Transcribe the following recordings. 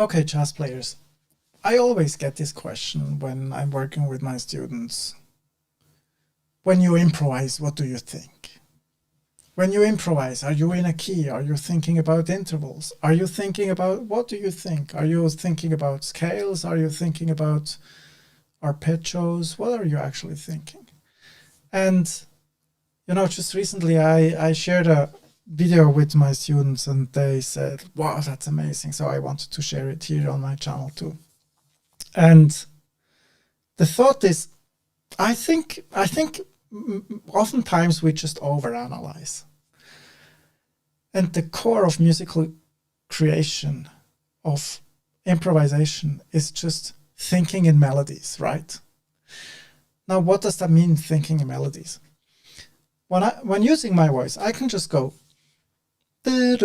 Okay, jazz players. I always get this question when I'm working with my students. When you improvise, what do you think? When you improvise, are you in a key? Are you thinking about intervals? Are you thinking about, what do you think? Are you thinking about scales? Are you thinking about arpeggios? What are you actually thinking? And, just recently I shared a video with my students and they said, wow, that's amazing. So I wanted to share it here on my channel too. And the thought is, I think oftentimes we just overanalyze. And the core of musical creation, of improvisation, is just thinking in melodies, right? Now, what does that mean, thinking in melodies? When using my voice, I can just go and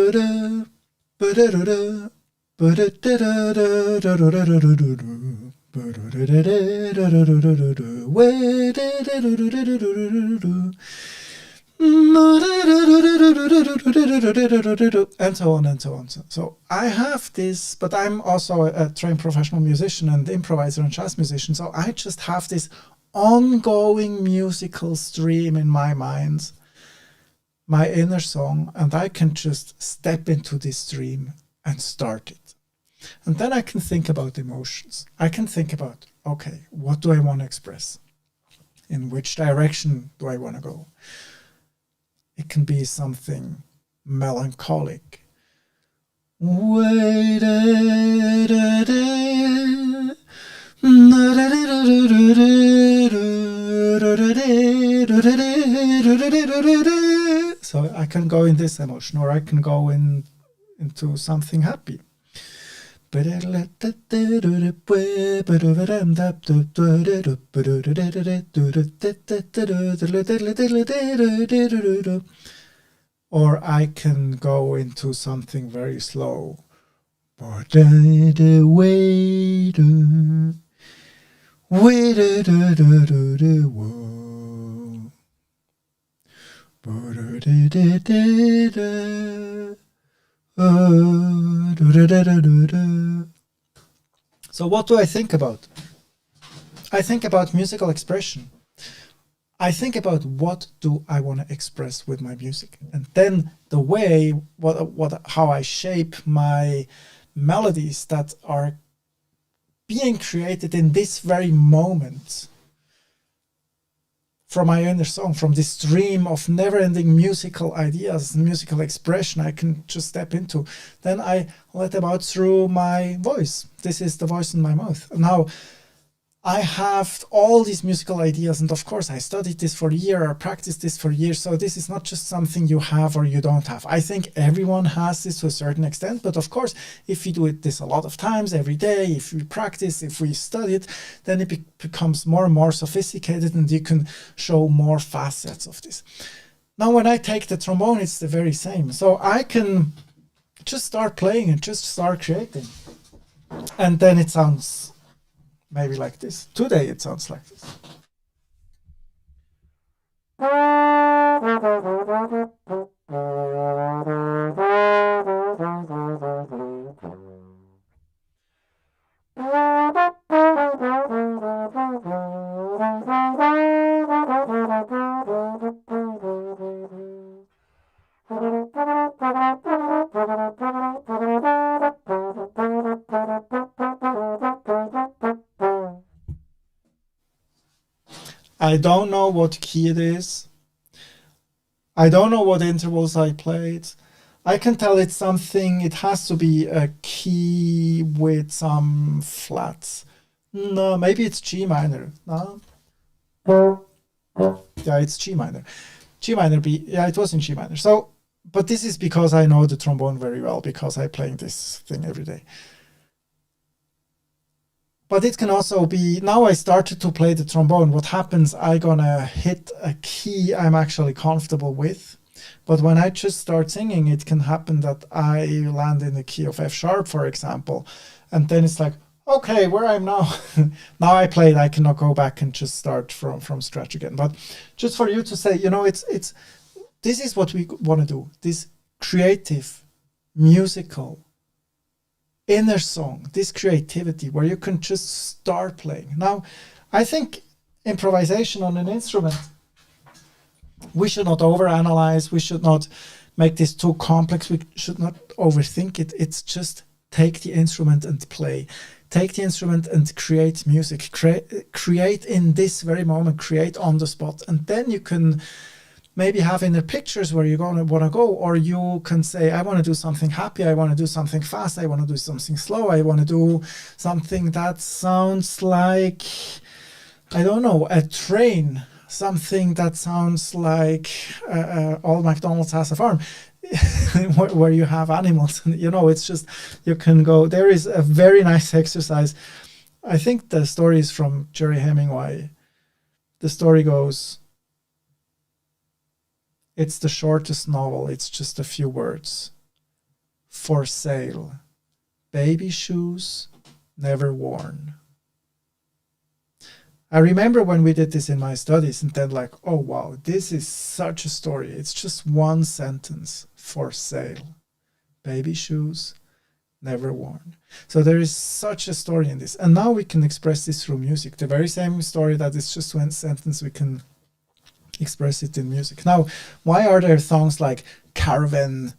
so on and so on. So I have this, but I'm also a trained professional musician and improviser and jazz musician. So I just have this ongoing musical stream in my mind, my inner song, and I can just step into this stream and start it. And then I can think about emotions. I can think about, okay, what do I want to express? In which direction do I want to go? It can be something melancholic. So I can go in this emotion, or I can go into something happy. Or I can go into something very slow. So what do I think about? I think about musical expression. I think about what do I want to express with my music, and then the way how I shape my melodies that are being created in this very moment from my inner song, from this stream of never-ending musical ideas, musical expression I can just step into. Then I let them out through my voice. This is the voice in my mouth. Now, I have all these musical ideas, and of course I studied this for a year, or practiced this for years, so this is not just something you have or you don't have. I think everyone has this to a certain extent, but of course, if you do this a lot of times, every day, if we practice, if we study it, then it becomes more and more sophisticated, and you can show more facets of this. Now, when I take the trombone, it's the very same. So I can just start playing and just start creating. And then it sounds maybe like this. Today it sounds like this. I don't know what key it is. I don't know what intervals I played. I can tell it's something, it has to be a key with some flats. No, maybe it's G minor. No? Yeah, it's G minor. G minor B, yeah, it was in G minor. So, but this is because I know the trombone very well, because I'm playing this thing every day. But it can also be, now I started to play the trombone, what happens, I'm gonna hit a key I'm actually comfortable with. But when I just start singing, it can happen that I land in the key of F sharp, for example. And then it's like, okay, where I'm now, now I played, I cannot go back and just start from scratch again. But just for you to say, this is what we want to do, this creative, musical inner song, this creativity where you can just start playing. Now, I think improvisation on an instrument, we should not overanalyze, we should not make this too complex, we should not overthink it. It's just take the instrument and play. Take the instrument and create music. Create in this very moment, create on the spot. And then you can maybe have inner pictures where you're going to want to go, or you can say, I want to do something happy, I want to do something fast, I want to do something slow, I want to do something that sounds like, I don't know, a train, something that sounds like Old MacDonald's Has a Farm, where you have animals. You know, it's just, you can go, there is a very nice exercise. I think the story is from Jerry Hemingway. The story goes, it's the shortest novel, it's just a few words. For sale, baby shoes, never worn. I remember when we did this in my studies and then like, oh wow, this is such a story. It's just one sentence. For sale, baby shoes, never worn. So there is such a story in this. And now we can express this through music. The very same story that is just one sentence, we can express it in music. Now, why are there songs like Caravan?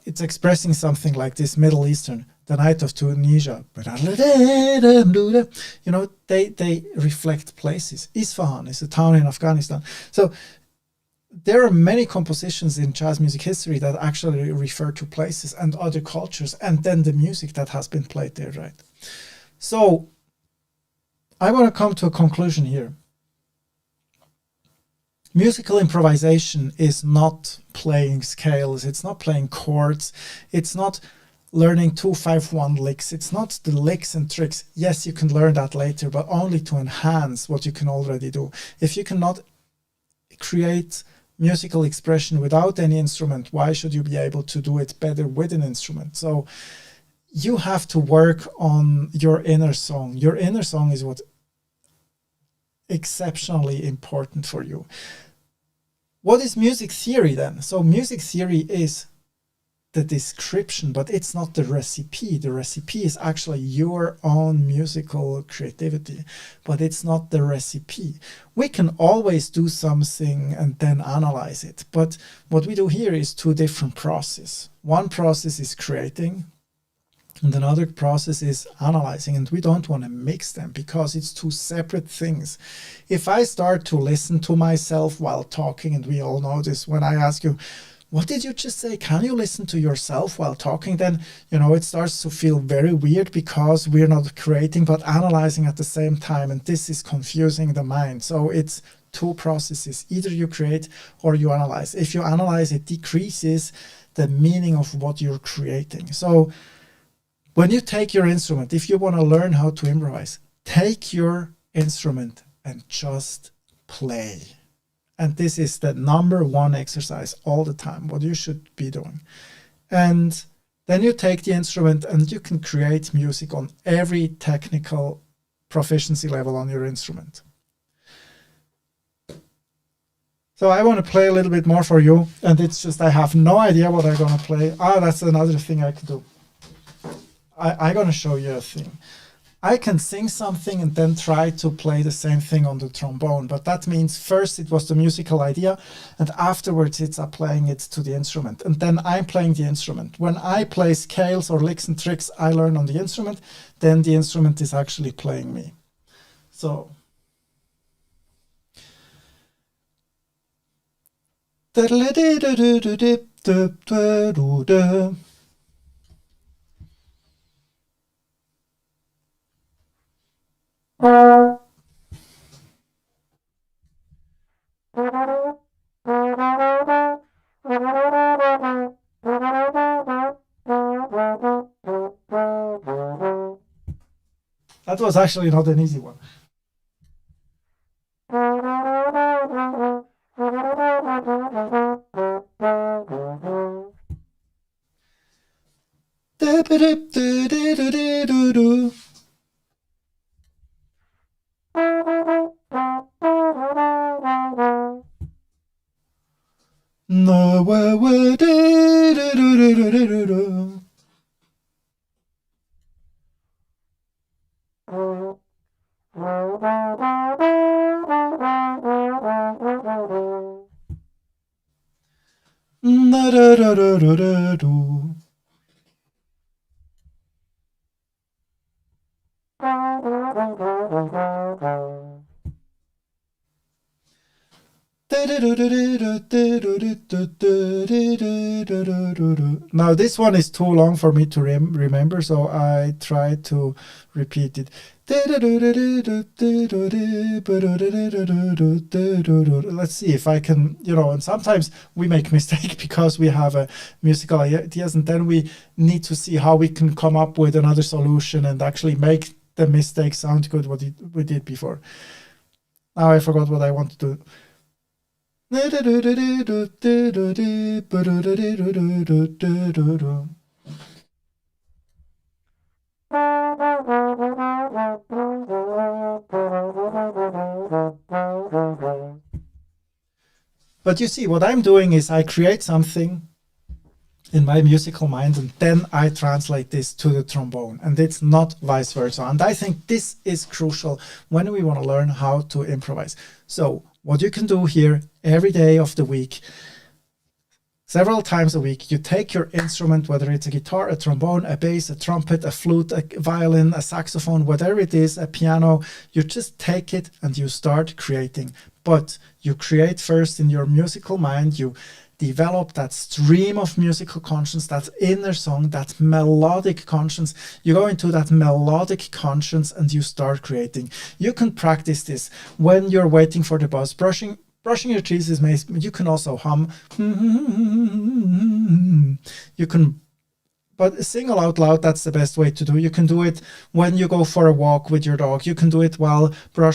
It's expressing something like this Middle Eastern, the Night of Tunisia. You know, they reflect places. Isfahan is a town in Afghanistan. So there are many compositions in jazz music history that actually refer to places and other cultures, and then the music that has been played there, right? So I want to come to a conclusion here. Musical improvisation is not playing scales, it's not playing chords, it's not learning 2-5-1 licks, it's not the licks and tricks. Yes, you can learn that later, but only to enhance what you can already do. If you cannot create musical expression without any instrument, why should you be able to do it better with an instrument? So you have to work on your inner song. Your inner song is what exceptionally important for you. What is music theory then? So music theory is the description, but it's not the recipe. The recipe is actually your own musical creativity, but it's not the recipe. We can always do something and then analyze it, but what we do here is two different processes. One process is creating, and another process is analyzing, and we don't want to mix them because it's two separate things. If I start to listen to myself while talking, and we all know this, when I ask you, what did you just say? Can you listen to yourself while talking? Then, you know, it starts to feel very weird because we're not creating but analyzing at the same time, and this is confusing the mind. So it's two processes. Either you create or you analyze. If you analyze, it decreases the meaning of what you're creating. So when you take your instrument, if you want to learn how to improvise, take your instrument and just play. And this is the number one exercise all the time, what you should be doing. And then you take the instrument and you can create music on every technical proficiency level on your instrument. So I want to play a little bit more for you. And it's just, I have no idea what I'm going to play. That's another thing I could do. I'm going to show you a thing. I can sing something and then try to play the same thing on the trombone, but that means first it was the musical idea and afterwards it's applying it to the instrument, and then I'm playing the instrument. When I play scales or licks and tricks I learn on the instrument, then the instrument is actually playing me. So that was actually not an easy one. Now this one is too long for me to remember, so I try to repeat it. Let's see if I can, and sometimes we make mistake because we have a musical ideas, and then we need to see how we can come up with another solution and actually make the mistake sound good what we did before. Now I forgot what I want to do. But you see, what I'm doing is I create something in my musical mind, and then I translate this to the trombone, and it's not vice versa. And I think this is crucial when we want to learn how to improvise. So what you can do here every day of the week, several times a week, you take your instrument, whether it's a guitar, a trombone, a bass, a trumpet, a flute, a violin, a saxophone, whatever it is, a piano, you just take it and you start creating. But you create first in your musical mind, you develop that stream of musical conscience, that inner song, that melodic conscience. You go into that melodic conscience and you start creating. You can practice this when you're waiting for the bus, brushing your teeth is amazing. You can also hum. You can, but sing out loud, that's the best way to do. You can do it when you go for a walk with your dog. You can do it while we're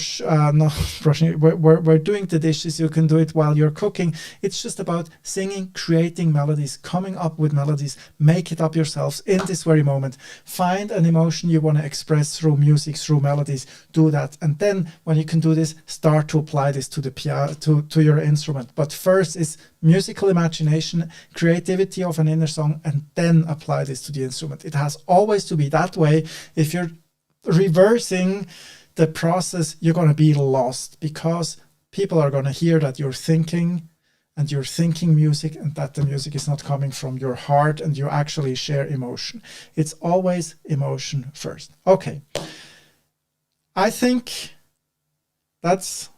doing the dishes. You can do it while you're cooking. It's just about singing, creating melodies, coming up with melodies. Make it up yourselves in this very moment. Find an emotion you want to express through music, through melodies. Do that. And then when you can do this, start to apply this to the piano, to your instrument. But first is musical imagination, creativity of an inner song, and then apply this to the instrument. It has always to be that way. If you're reversing the process, you're going to be lost, because people are going to hear that you're thinking and you're thinking music, and that the music is not coming from your heart and you actually share emotion. It's always emotion first. Okay. I think that's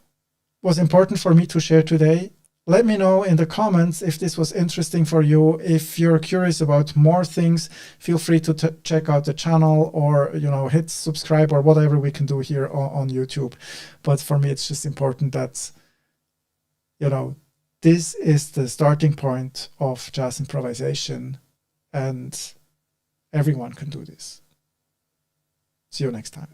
was important for me to share today. Let me know in the comments if this was interesting for you. If you're curious about more things, feel free to check out the channel, or hit subscribe, or whatever we can do here on YouTube. But for me, it's just important that this is the starting point of jazz improvisation, and everyone can do this. See you next time.